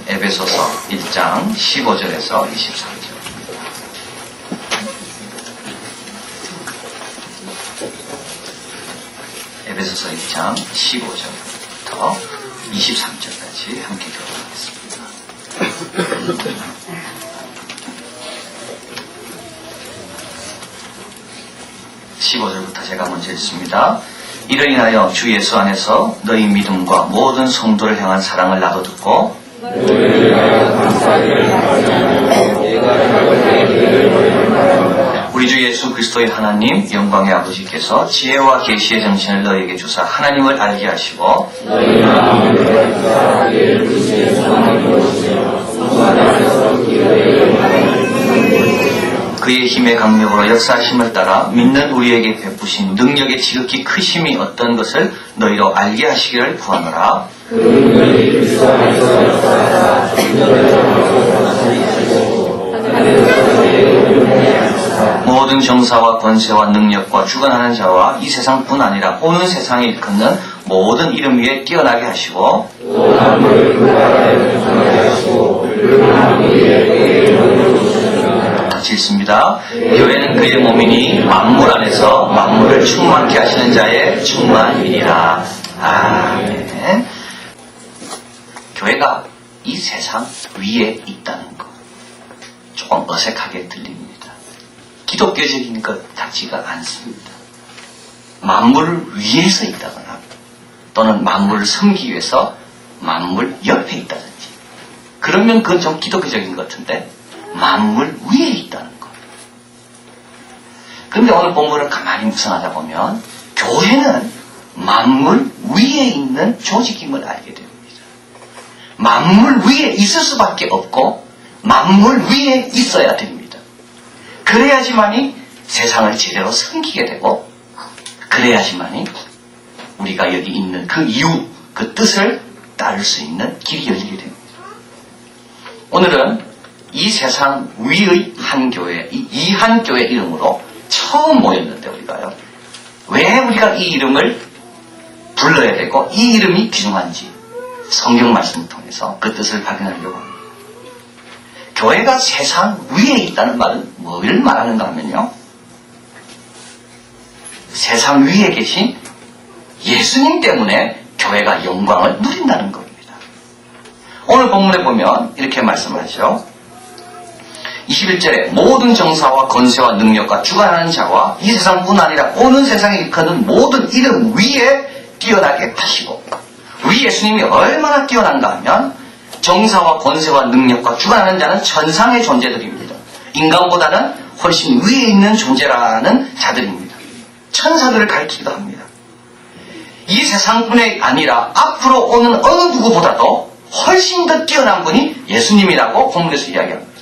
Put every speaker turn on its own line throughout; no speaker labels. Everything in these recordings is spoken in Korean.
에베소서 1장 15절에서 23절. 에베소서 1장 15절부터 23절까지 함께 교독하겠습니다. 15절부터 제가 먼저 읽습니다. 이를 인하여 주 예수 안에서 너희 믿음과 모든 성도를 향한 사랑을 나도 듣고 우리 주 예수 그리스도의 하나님 영광의 아버지께서 지혜와 계시의 정신을 너희에게 주사 하나님을 알게 하시고 그의 힘의 강력으로 역사하심을 따라 믿는 우리에게 베푸신 능력의 지극히 크심이 어떤 것을 너희로 알게 하시기를 구하노라. 모든 정사와 권세와 능력과 주관하는 자와 이 세상뿐 아니라 오는 세상에 일컫는 모든 이름 위에 뛰어나게 하시고 같이 읽습니다. 교회는 그의 몸이니 만물 안에서 만물을 충만케 하시는 자의 충만이니라. 아멘. 교회가 이 세상 위에 있다는 것 조금 어색하게 들립니다. 기독교적인 것 같지가 않습니다. 만물 위에서 있다거나 또는 만물을 섬기기 위해서 만물 옆에 있다든지 그러면 그건 좀 기독교적인 것 같은데 만물 위에 있다는 것. 그런데 오늘 본문을 가만히 묵상하다 보면 교회는 만물 위에 있는 조직임을 알게 됩니다. 만물 위에 있을 수밖에 없고 만물 위에 있어야 됩니다. 그래야지만이 세상을 제대로 섬기게 되고 그래야지만이 우리가 여기 있는 그 이유, 그 뜻을 따를 수 있는 길이 열리게 됩니다. 오늘은 이 세상 위의 한 교회, 이 한 교회 이름으로 처음 모였는데 우리가요. 왜 우리가 이 이름을 불러야 되고 이 이름이 귀중한지 성경 말씀을 통해서 그 뜻을 발견하려고 합니다. 교회가 세상 위에 있다는 말은 뭘 말하는가 하면요. 세상 위에 계신 예수님 때문에 교회가 영광을 누린다는 겁니다. 오늘 본문에 보면 이렇게 말씀하죠. 21절에 모든 정사와 권세와 능력과 주관하는 자와 이 세상뿐 아니라 오는 세상에 일컫는 모든 이름 위에 뛰어나게 하시고 우리 예수님이 얼마나 뛰어난가 하면 정사와 권세와 능력과 주관하는 자는 천상의 존재들입니다. 인간보다는 훨씬 위에 있는 존재라는 자들입니다. 천사들을 가리키기도 합니다. 이 세상뿐이 아니라 앞으로 오는 어느 누구보다도 훨씬 더 뛰어난 분이 예수님이라고 본문에서 이야기합니다.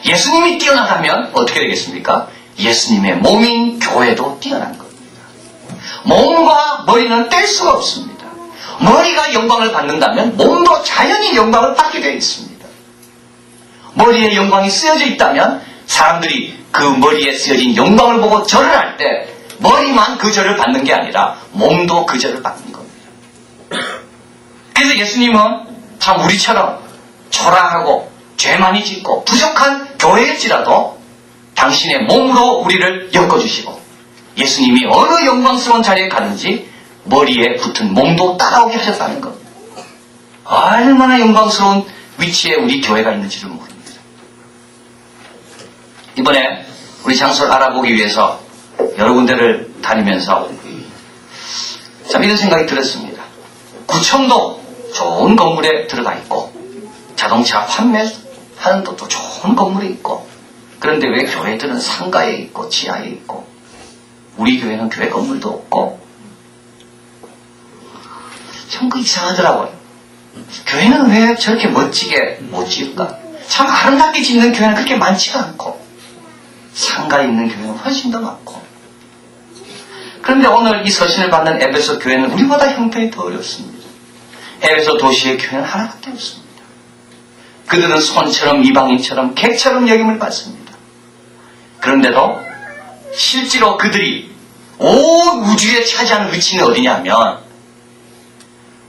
예수님이 뛰어나다면 어떻게 되겠습니까? 예수님의 몸인 교회도 뛰어난 겁니다. 몸과 머리는 뗄 수가 없습니다. 머리가 영광을 받는다면 몸도 자연히 영광을 받게 되어 있습니다. 머리에 영광이 쓰여져 있다면 사람들이 그 머리에 쓰여진 영광을 보고 절을 할 때 머리만 그 절을 받는 게 아니라 몸도 그 절을 받는 겁니다. 그래서 예수님은 참 우리처럼 초라하고 죄 많이 짓고 부족한 교회일지라도 당신의 몸으로 우리를 엮어주시고 예수님이 어느 영광스러운 자리에 가든지 머리에 붙은 몸도 따라오게 하셨다는 것. 얼마나 영광스러운 위치에 우리 교회가 있는지를 모릅니다. 이번에 우리 장소를 알아보기 위해서 여러 군데를 다니면서 참 이런 생각이 들었습니다. 구청도 좋은 건물에 들어가 있고 자동차 판매하는 것도 좋은 건물에 있고 그런데 왜 교회들은 상가에 있고 지하에 있고 우리 교회는 교회 건물도 없고 참 그 이상하더라고요. 교회는 왜 저렇게 멋지게 못 지을까? 참 아름답게 짓는 교회는 그렇게 많지가 않고 상가에 있는 교회는 훨씬 더 많고 그런데 오늘 이 서신을 받는 에베소 교회는 우리보다 형편이 더 어렵습니다. 에베소 도시의 교회는 하나밖에 없습니다. 그들은 손처럼 이방인처럼 객처럼 여김을 받습니다. 그런데도 실제로 그들이 온 우주에 차지하는 위치는 어디냐면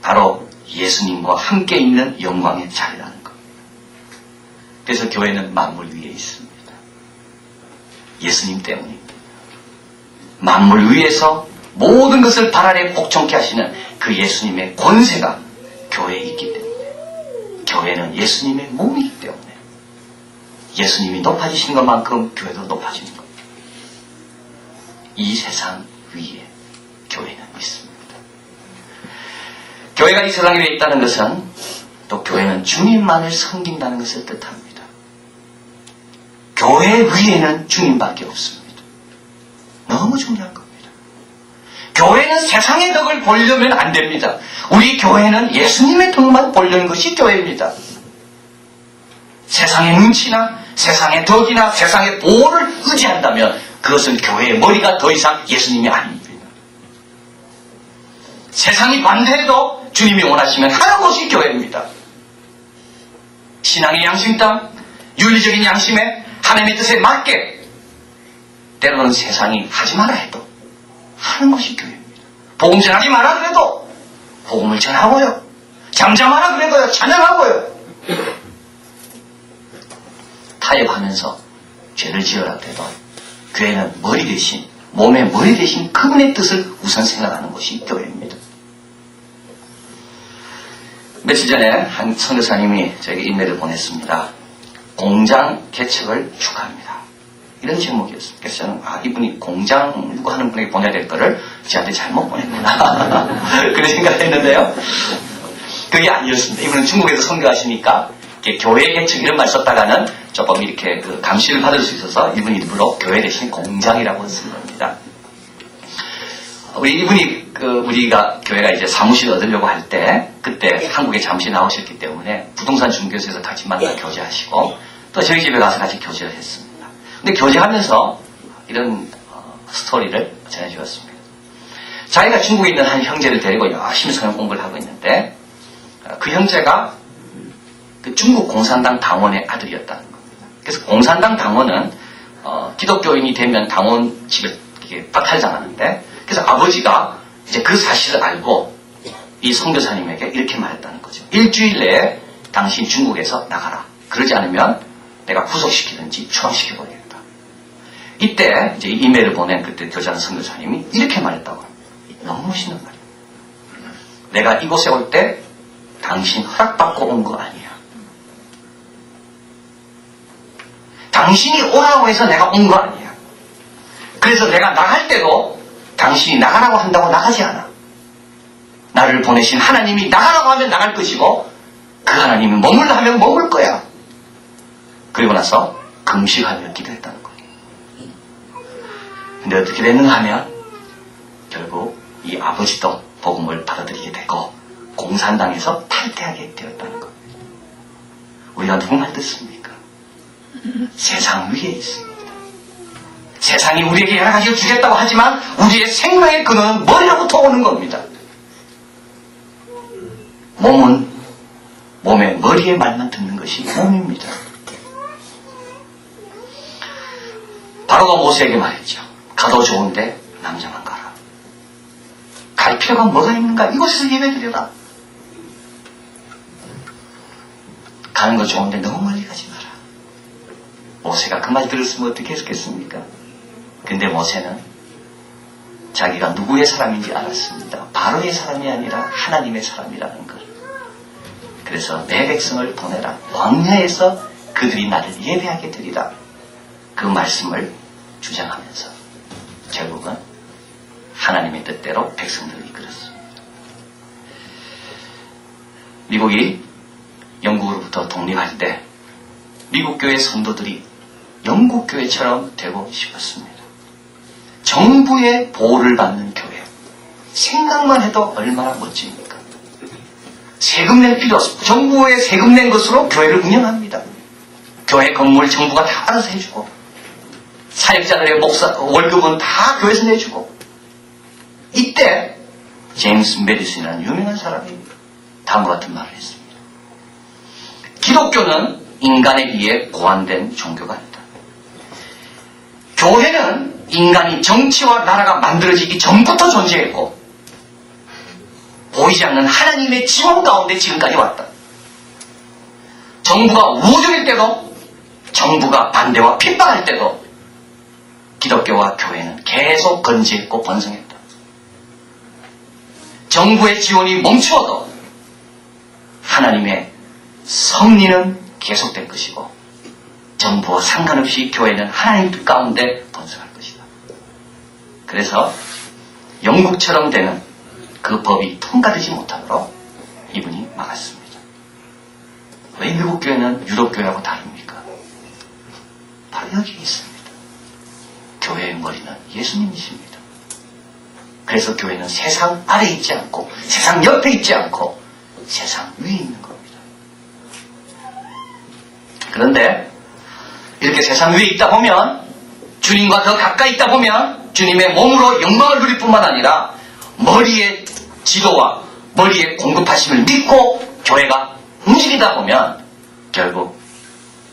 바로 예수님과 함께 있는 영광의 자리라는 그래서 교회는 만물 위에 있습니다. 예수님 때문입니다. 만물 위에서 모든 것을 발 아래 복종케 하시는 그 예수님의 권세가 교회에 있기 때문에, 교회는 예수님의 몸이기 때문에 예수님이 높아지신 것만큼 교회도 높아지는 겁니다. 이 세상 위에 교회는 있습니다. 교회가 이 세상 위에 있다는 것은 또 교회는 주님만을 섬긴다는 것을 뜻합니다. 교회 위에는 주님밖에 없습니다. 너무 중요한 겁니다. 교회는 세상의 덕을 보려면 안 됩니다. 우리 교회는 예수님의 덕만 보려는 것이 교회입니다. 세상의 눈치나 세상의 덕이나 세상의 보호를 의지한다면 그것은 교회의 머리가 더 이상 예수님이 아닙니다. 세상이 반대해도 주님이 원하시면 하는 것이 교회입니다. 신앙의 양심당, 윤리적인 양심에 하나님의 뜻에 맞게 때로는 세상이 하지 마라 해도 하는 것이 교회입니다. 복음 전하지 마라 그래도 복음을 전하고요. 잠잠하라 그래도요. 찬양하고요. 타협하면서 죄를 지으라 해도 교회는 머리 대신, 몸의 머리 대신 그분의 뜻을 우선 생각하는 것이 교회입니다. 며칠 전에 한 선교사님이 저에게 이메일을 보냈습니다. 공장 개척을 축하합니다. 이런 제목이었습니다. 그래서 저는 이분이 공장 누구 하는 분에게 보내야 될 거를 저한테 잘못 보냈구나 그런 생각을 했는데요. 그게 아니었습니다. 이분은 중국에서 선교하시니까 교회 개척 이런 말 썼다가는 조금 이렇게 감시를 받을 수 있어서 이분이 일부러 교회 대신 공장이라고 쓴 겁니다. 우리가 교회가 이제 사무실을 얻으려고 할 때, 그때 한국에 잠시 나오셨기 때문에 부동산 중개소에서 같이 만나 교제하시고, 또 저희 집에 가서 같이 교제를 했습니다. 근데 교제하면서 이런 스토리를 전해주었습니다. 자기가 중국에 있는 한 형제를 데리고 열심히 성경 공부를 하고 있는데, 그 형제가 그 중국 공산당 당원의 아들이었다는 겁니다. 그래서 공산당 당원은 기독교인이 되면 당원 집에 이렇게 박탈당하는데, 그래서 아버지가 이제 그 사실을 알고 이 선교사님에게 이렇게 말했다는 거죠. 일주일 내에 당신 중국에서 나가라. 그러지 않으면 내가 구속시키든지 추방시켜버리겠다. 이때 이제 이메일을 보낸 그때 교장 선교사님이 이렇게 말했다고 합니다. 너무 멋있는 말이에요. 내가 이곳에 올 때 당신 허락받고 온 거 아니야. 당신이 오라고 해서 내가 온 거 아니야. 그래서 내가 나갈 때도 당신이 나가라고 한다고 나가지 않아. 나를 보내신 하나님이 나가라고 하면 나갈 것이고 그 하나님이 머물라 하면 머물 거야. 그리고 나서 금식하며 기도했다는 거예요. 근데 어떻게 됐는가 하면 결국 이 아버지도 복음을 받아들이게 되고 공산당에서 탈퇴하게 되었다는 겁니다. 우리가 누구 말 듣습니까? 세상 위에 있습니다. 세상이 우리에게 여러 가지를 주겠다고 하지만 우리의 생명의 근원은 머리로부터 오는 겁니다. 몸은 몸의 머리의 말만 듣는 것이 몸입니다. 바로가 모세에게 말했죠. 가도 좋은데 남자만 가라. 갈 필요가 뭐가 있는가? 이곳에서 예배드려라. 가는 거 좋은데 너무 멀리 가지 마라. 모세가 그 말 들었으면 어떻게 했겠습니까? 근데 모세는 자기가 누구의 사람인지 알았습니다. 바로의 사람이 아니라 하나님의 사람이라는 걸. 그래서 내 백성을 보내라. 광야에서 그들이 나를 예배하게 되리라. 그 말씀을 주장하면서 결국은 하나님의 뜻대로 백성들을 이끌었습니다. 미국이 영국으로부터 독립할 때 미국 교회 성도들이 영국 교회처럼 되고 싶었습니다. 정부의 보호를 받는 교회. 생각만 해도 얼마나 멋집니까? 세금 낼 필요 없습니다. 정부에 세금 낸 것으로 교회를 운영합니다. 교회 건물 정부가 다 알아서 해주고 사역자들의 월급은 다 교회에서 내주고 이때 제임스 메디슨이라는 유명한 사람이 다음과 같은 말을 했습니다. 기독교는 인간에 의해 고안된 종교가 아니다. 교회는 인간이 정치와 나라가 만들어지기 전부터 존재했고 보이지 않는 하나님의 지원 가운데 지금까지 왔다. 정부가 우호적일 때도 정부가 반대와 핍박할 때도 기독교와 교회는 계속 건재했고 번성했다. 정부의 지원이 멈추어도 하나님의 섭리는 계속될 것이고 정부와 상관없이 교회는 하나님 뜻 가운데 번성할 것이다. 그래서 영국처럼 되는 그 법이 통과되지 못하도록 이분이 막았습니다. 왜 미국 교회는 유럽 교회하고 다릅니까? 바로 여기에 있습니다. 교회의 머리는 예수님이십니다. 그래서 교회는 세상 아래에 있지 않고 세상 옆에 있지 않고 세상 위에 있는 겁니다. 그런데 이렇게 세상 위에 있다 보면 주님과 더 가까이 있다 보면 주님의 몸으로 영광을 누릴 뿐만 아니라 머리의 지도와 머리의 공급하심을 믿고 교회가 움직이다 보면 결국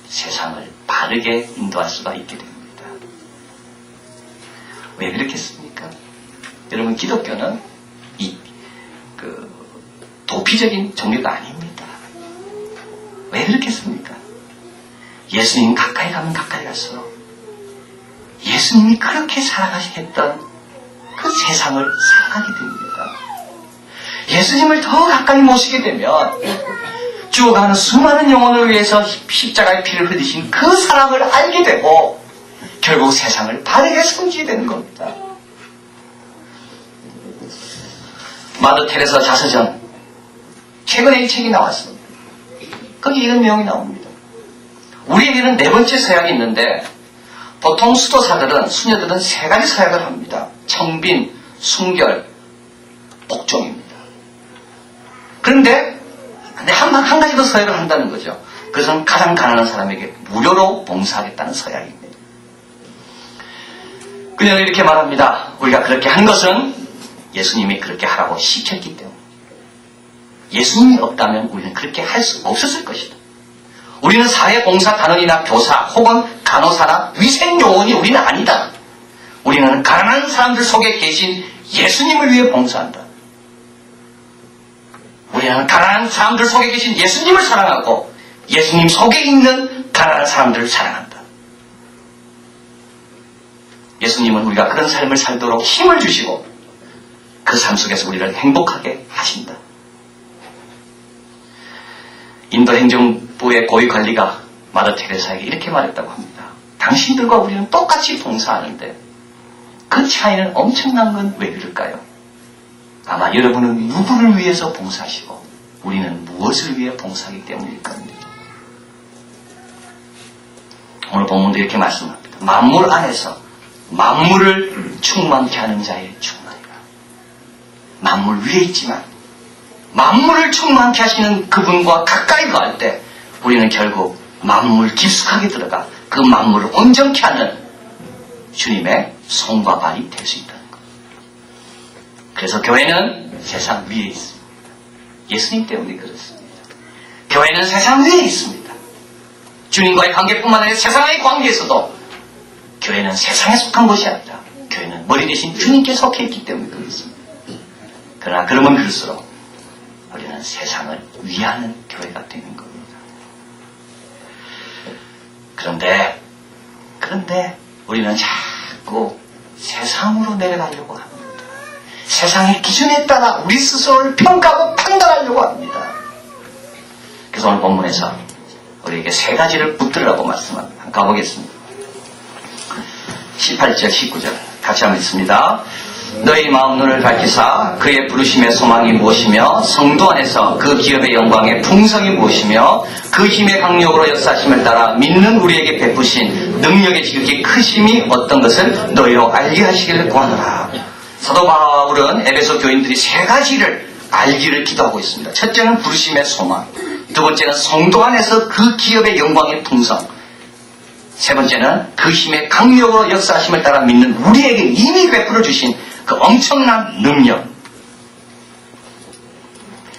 세상을 바르게 인도할 수가 있게 됩니다. 왜 그렇겠습니까? 여러분, 기독교는 도피적인 종교가 아닙니다. 왜 그렇겠습니까? 예수님 가까이 가면 가까이 갈수록 예수님이 그렇게 살아가셨던 그 세상을 살아가게 됩니다. 예수님을 더 가까이 모시게 되면 죽어가는 수많은 영혼을 위해서 십자가의 피를 흘리신 그 사랑을 알게 되고 결국 세상을 바르게 섬기게 되는 겁니다. 마더 테레사 자서전 최근에 이 책이 나왔습니다. 거기 이런 내용이 나옵니다. 우리에게는 네 번째 서약이 있는데 보통 수도사들은 수녀들은 세 가지 서약을 합니다. 청빈, 순결, 복종입니다. 그런데 한 가지 더 서약을 한다는 거죠. 그것은 가장 가난한 사람에게 무료로 봉사하겠다는 서약입니다. 그녀는 이렇게 말합니다. 우리가 그렇게 한 것은 예수님이 그렇게 하라고 시켰기 때문에 예수님이 없다면 우리는 그렇게 할 수 없었을 것이다. 우리는 사회봉사단원이나 교사 혹은 간호사나 위생요원이 우리는 아니다. 우리는 가난한 사람들 속에 계신 예수님을 위해 봉사한다. 우리는 가난한 사람들 속에 계신 예수님을 사랑하고 예수님 속에 있는 가난한 사람들을 사랑한다. 예수님은 우리가 그런 삶을 살도록 힘을 주시고 그 삶 속에서 우리를 행복하게 하신다. 인도 행정부의 고위관리가 마더 테레사에게 이렇게 말했다고 합니다. 당신들과 우리는 똑같이 봉사하는데 그 차이는 엄청난 건 왜 그럴까요? 아마 여러분은 누구를 위해서 봉사하시고 우리는 무엇을 위해 봉사하기 때문일 겁니다. 오늘 본문도 이렇게 말씀합니다. 만물 안에서 만물을 충만케 하는 자의 충만이라. 만물 위에 있지만 만물을 충만케 하시는 그분과 가까이 갈 때 우리는 결국 만물 깊숙하게 들어가 그 만물을 온전케 하는 주님의 손과 발이 될 수 있다는 것. 그래서 교회는 세상 위에 있습니다. 예수님 때문에 그렇습니다. 교회는 세상 위에 있습니다. 주님과의 관계뿐만 아니라 세상의 관계에서도 교회는 세상에 속한 것이 아니라 교회는 머리 대신 주님께 속해 있기 때문에 그렇습니다. 그러나 그러면 그럴수록 우리는 세상을 위하는 교회가 되는 겁니다. 그런데 우리는 자꾸 세상으로 내려가려고 합니다. 세상의 기준에 따라 우리 스스로를 평가하고 판단하려고 합니다. 그래서 오늘 본문에서 우리에게 세 가지를 붙들으라고 말씀합니다. 한번 가보겠습니다. 18절, 19절 같이 한번 읽습니다. 너희 마음 눈을 밝히사 그의 부르심의 소망이 무엇이며 성도 안에서 그 기업의 영광의 풍성이 무엇이며 그 힘의 강력으로 역사심을 따라 믿는 우리에게 베푸신 능력의 지극히 크심이 어떤 것을 너희로 알게 하시기를 구하노라. 사도 바울은 에베소 교인들이 세 가지를 알기를 기도하고 있습니다. 첫째는 부르심의 소망, 두 번째는 성도 안에서 그 기업의 영광의 풍성, 세 번째는 그 힘의 강력으로 역사하심을 따라 믿는 우리에게 이미 베풀어 주신 그 엄청난 능력.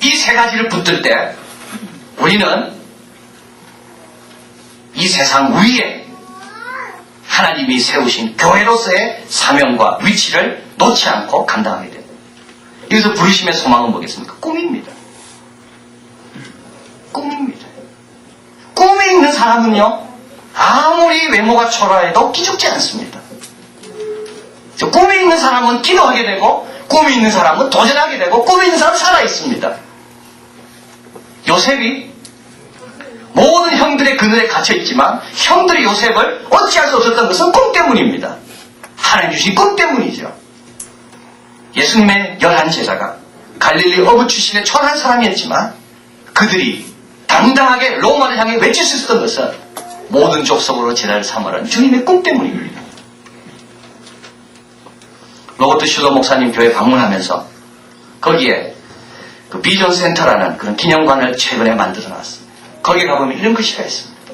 이 세 가지를 붙들 때 우리는 이 세상 위에 하나님이 세우신 교회로서의 사명과 위치를 놓지 않고 감당하게 됩니다. 여기서 부르심의 소망은 뭐겠습니까? 꿈입니다. 꿈입니다. 꿈에 있는 사람은요, 아무리 외모가 초라해도 기죽지 않습니다. 꿈이 있는 사람은 기도하게 되고, 꿈이 있는 사람은 도전하게 되고, 꿈이 있는 사람은 살아있습니다. 요셉이 모든 형들의 그늘에 갇혀있지만 형들이 요셉을 어찌할 수 없었던 것은 꿈 때문입니다. 하나님 주신 꿈 때문이죠. 예수님의 11제자가 갈릴리 어부 출신의 천한 사람이었지만 그들이 당당하게 로마를 향해 외칠 수 있었던 것은 모든 족속으로 제자를 삼으라는 주님의 꿈 때문입니다. 로버트 슈더 목사님 교회 방문하면서 거기에 그 비전 센터라는 그런 기념관을 최근에 만들어 놨습니다. 거기에 가보면 이런 글씨가 있습니다.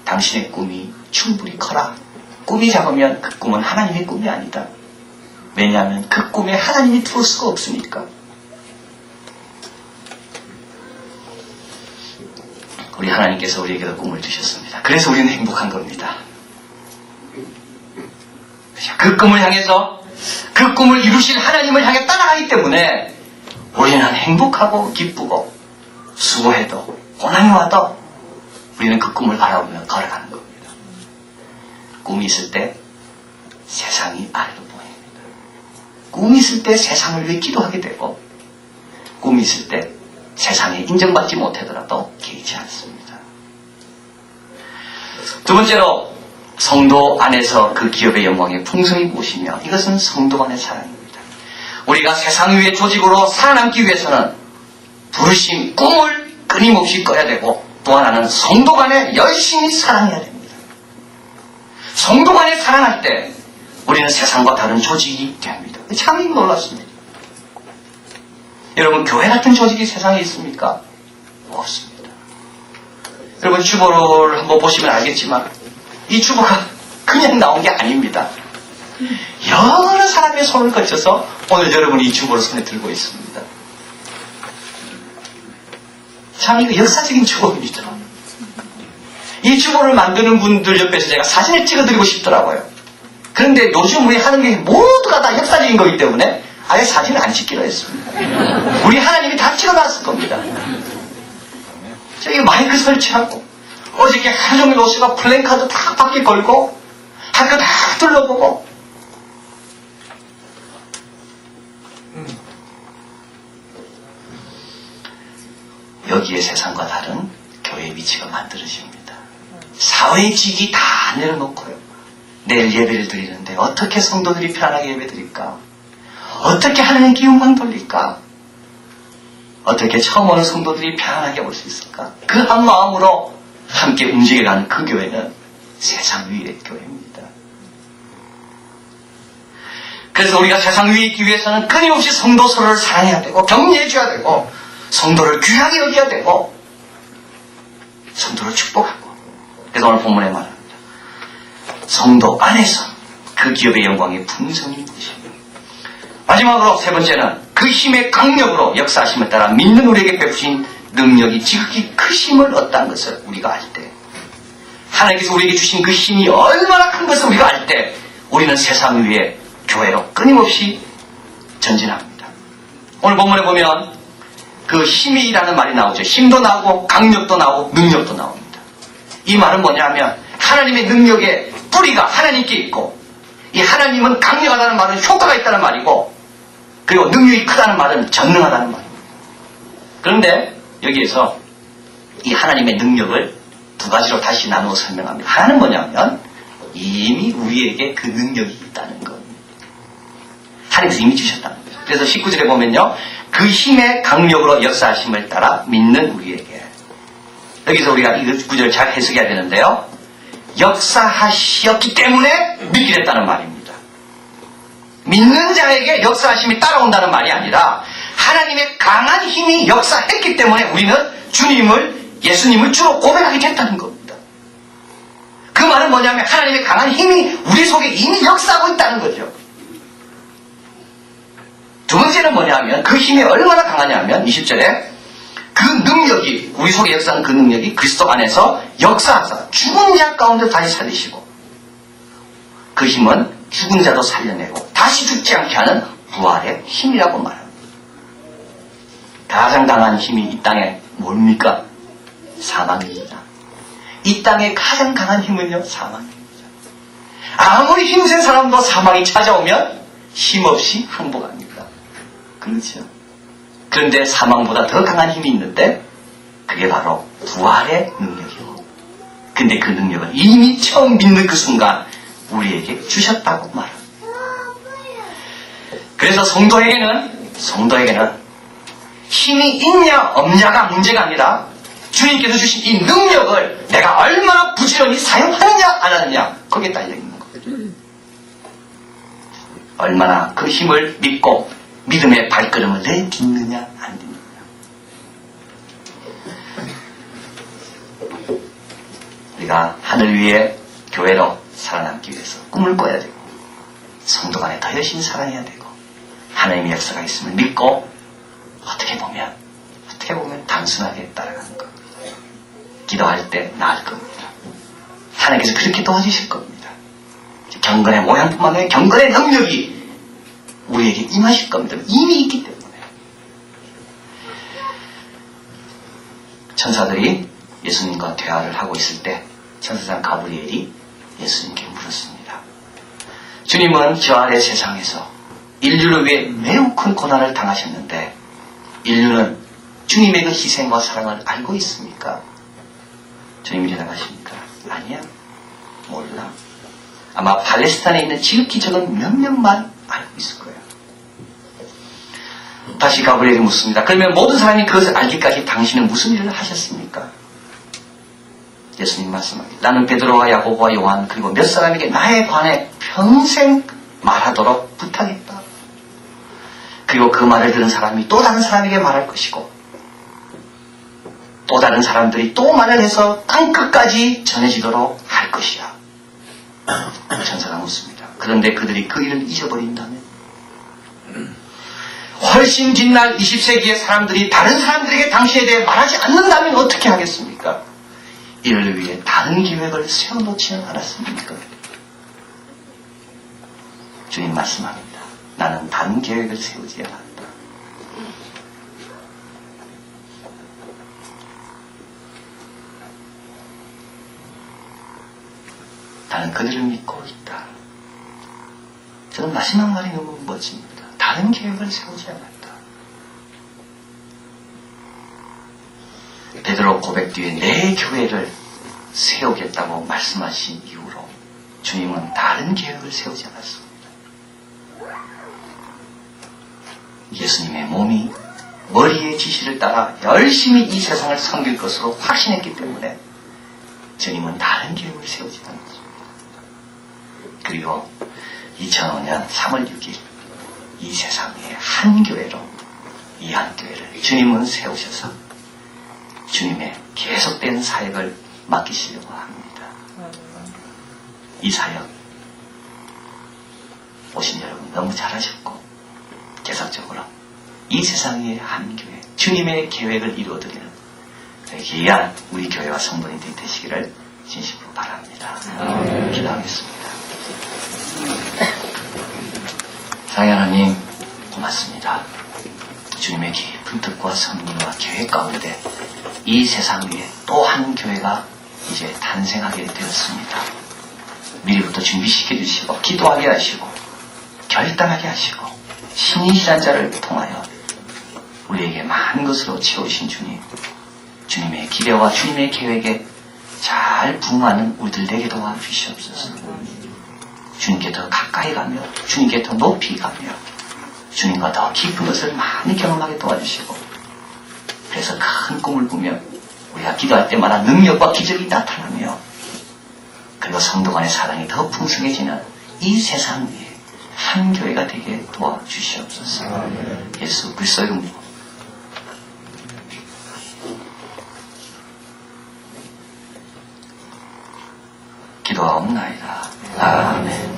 당신의 꿈이 충분히 커라. 꿈이 작으면 그 꿈은 하나님의 꿈이 아니다. 왜냐하면 그 꿈에 하나님이 들어올 수가 없으니까. 우리 하나님께서 우리에게도 꿈을 주셨습니다. 그래서 우리는 행복한 겁니다. 그 꿈을 향해서 그 꿈을 이루실 하나님을 향해 따라가기 때문에 우리는 행복하고 기쁘고 수고해도 고난이 와도 우리는 그 꿈을 바라보며 걸어가는 겁니다. 꿈이 있을 때 세상이 아래로 보입니다. 꿈이 있을 때 세상을 위해 기도하게 되고 꿈이 있을 때 세상에 인정받지 못하더라도 개의치 않습니다. 두 번째로 성도 안에서 그 기업의 영광의 풍성이 무엇이며 이것은 성도 간의 사랑입니다. 우리가 세상 위의 조직으로 살아남기 위해서는 부르심, 꿈을 끊임없이 꺼야 되고 또 하나는 성도 간에 열심히 사랑해야 됩니다. 성도 간에 사랑할 때 우리는 세상과 다른 조직이 됩니다. 참 놀랐습니다. 여러분 교회 같은 조직이 세상에 있습니까? 없습니다. 여러분 주보를 한번 보시면 알겠지만 이 주보가 그냥 나온 게 아닙니다. 여러 사람의 손을 거쳐서 오늘 여러분이 이 주보를 손에 들고 있습니다. 참 이거 역사적인 주보입니다. 이 주보를 만드는 분들 옆에서 제가 사진을 찍어드리고 싶더라고요. 그런데 요즘 우리 하는 게 모두가 다 역사적인 거기 때문에 아예 사진을 안 찍기로 했습니다. 우리 하나님이 다 찍어놨을 겁니다. 저기 마이크 설치하고 어저께 하루 종일 오시가 플랜카드 다 밖에 걸고 학교 다 둘러보고 여기에 세상과 다른 교회의 위치가 만들어집니다. 사회의 직이 다 내려놓고요. 내일 예배를 드리는데 어떻게 성도들이 편하게 예배 드릴까? 어떻게 하나님께 영광 돌릴까? 어떻게 처음 오는 성도들이 편안하게 올 수 있을까? 그 한 마음으로 함께 움직여가는 그 교회는 세상 위의 교회입니다. 그래서 우리가 세상 위에 있기 위해서는 끊임없이 성도 서로를 사랑해야 되고 격려해줘야 되고 성도를 귀하게 여겨야 되고 성도를 축복하고 그래서 오늘 본문에 말합니다. 성도 안에서 그 기업의 영광의 풍성이 무엇입니까? 마지막으로 세 번째는 그 힘의 강력으로 역사하심에 따라 믿는 우리에게 베푸신 능력이 지극히 크심을 얻다는 것을 우리가 알 때 하나님께서 우리에게 주신 그 힘이 얼마나 큰 것을 우리가 알 때 우리는 세상 위에 교회로 끊임없이 전진합니다. 오늘 본문에 보면 그 힘이라는 말이 나오죠. 힘도 나오고 강력도 나오고 능력도 나옵니다. 이 말은 뭐냐면 하나님의 능력의 뿌리가 하나님께 있고 이 하나님은 강력하다는 말은 효과가 있다는 말이고 그리고 능력이 크다는 말은 전능하다는 말입니다. 그런데 여기에서 이 하나님의 능력을 두 가지로 다시 나누어 설명합니다. 하나는 뭐냐면 이미 우리에게 그 능력이 있다는 겁니다. 하나님께서 이미 주셨다는 거죠. 그래서 19절에 보면요. 그 힘의 강력으로 역사하심을 따라 믿는 우리에게 여기서 우리가 이 구절을 잘 해석해야 되는데요. 역사하셨기 때문에 믿게 됐다는 말입니다. 믿는 자에게 역사하심이 따라온다는 말이 아니라 하나님의 강한 힘이 역사했기 때문에 우리는 예수님을 주로 고백하게 됐다는 겁니다. 그 말은 뭐냐면 하나님의 강한 힘이 우리 속에 이미 역사하고 있다는 거죠. 두 번째는 뭐냐면 그 힘이 얼마나 강하냐면 20절에 그 능력이 우리 속에 역사하는 그 능력이 그리스도 안에서 역사하사 죽은 자 가운데 다시 살리시고 그 힘은 죽은 자도 살려내고 다시 죽지 않게 하는 부활의 힘이라고 말합니다. 가장 강한 힘이 이 땅에 뭡니까? 사망입니다. 이 땅의 가장 강한 힘은요, 사망입니다. 아무리 힘센 사람도 사망이 찾아오면 힘없이 항복합니다. 그렇죠? 그런데 사망보다 더 강한 힘이 있는데 그게 바로 부활의 능력이고, 근데 그 능력을 이미 처음 믿는 그 순간 우리에게 주셨다고 말합니다. 그래서 성도에게는 힘이 있냐 없냐가 문제가 아니라 주님께서 주신 이 능력을 내가 얼마나 부지런히 사용하느냐 안 하느냐, 거기에 달려있는 거예요. 얼마나 그 힘을 믿고 믿음의 발걸음을 내딛느냐 안 딛느냐. 우리가 하늘 위에 교회로 살아남기 위해서 꿈을 꿔야 되고, 성도 간에 더 열심히 살아야 되고, 하나님의 역사가 있음을 믿고 어떻게 보면 단순하게 따라가는 겁니다. 기도할 때 나을 겁니다. 하나님께서 그렇게 도와주실 겁니다. 경건의 모양뿐만 아니라 경건의 능력이 우리에게 임하실 겁니다. 이미 있기 때문에. 천사들이 예수님과 대화를 하고 있을 때 천사장 가브리엘이 예수님께 물었습니다. 주님은 저 아래 세상에서 인류를 위해 매우 큰 고난을 당하셨는데 인류는 주님의 그 희생과 사랑을 알고 있습니까? 주님이 대답하십니까? 아니야, 몰라. 아마 팔레스타인에 있는 지극히 적은 몇 명만 알고 있을 거예요. 다시 가브리엘이 묻습니다. 그러면 모든 사람이 그것을 알기까지 당신은 무슨 일을 하셨습니까? 예수님 말씀합니다. 나는 베드로와 야고보와 요한 그리고 몇 사람에게 나에 관해 평생 말하도록 부탁했다. 그리고 그 말을 들은 사람이 또 다른 사람에게 말할 것이고, 또 다른 사람들이 또 말을 해서 땅끝까지 전해지도록 할 것이야. 천사가 묻습니다. 그런데 그들이 그 일을 잊어버린다면, 훨씬 뒷날 20세기의 사람들이 다른 사람들에게 당신에 대해 말하지 않는다면 어떻게 하겠습니까? 이를 위해 다른 계획을 세워놓지는 않았습니까? 주님 말씀합니다. 나는 다른 계획을 세우지 않았다. 나는 그들을 믿고 있다. 저는 마지막 말이 너무 멋집니다. 다른 계획을 세우지 않았다. 베드로 고백 뒤에 내 교회를 세우겠다고 말씀하신 이후로 주님은 다른 계획을 세우지 않았습니다. 예수님의 몸이 머리의 지시를 따라 열심히 이 세상을 섬길 것으로 확신했기 때문에 주님은 다른 계획을 세우지 않았습니다. 그리고 2005년 3월 6일 이 세상 위에 한 교회로, 이 한 교회를 주님은 세우셔서 주님의 계속된 사역을 맡기시려고 합니다. 이 사역 오신 여러분 너무 잘하셨고, 계속적으로 이 세상 위에 한 교회, 주님의 계획을 이루어드리는 귀한 우리 교회와 성도님들이 되시기를 진심으로 바랍니다. 기도하겠습니다. 사랑하는 하나님, 고맙습니다. 주님의 깊은 뜻과 섭리와 계획 가운데 이 세상 위에 또 한 교회가 이제 탄생하게 되었습니다. 미리부터 준비시켜 주시고, 기도하게 하시고, 결단하게 하시고, 신이시란 자를 통하여 우리에게 많은 것으로 채우신 주님, 주님의 기대와 주님의 계획에 잘 부응하는 우리들 되게 도와주시옵소서. 주님께 더 가까이 가며, 주님께 더 높이 가며, 주님과 더 깊은 것을 많이 경험하게 도와주시고, 그래서 큰 꿈을 꾸며 우리가 기도할 때마다 능력과 기적이 나타나며, 그리고 성도 간의 사랑이 더 풍성해지는 이 세상 위에 한 교회가 되게 도와주시옵소서. 예수 그리스도의 이름으로 기도하옵나이다. 아멘.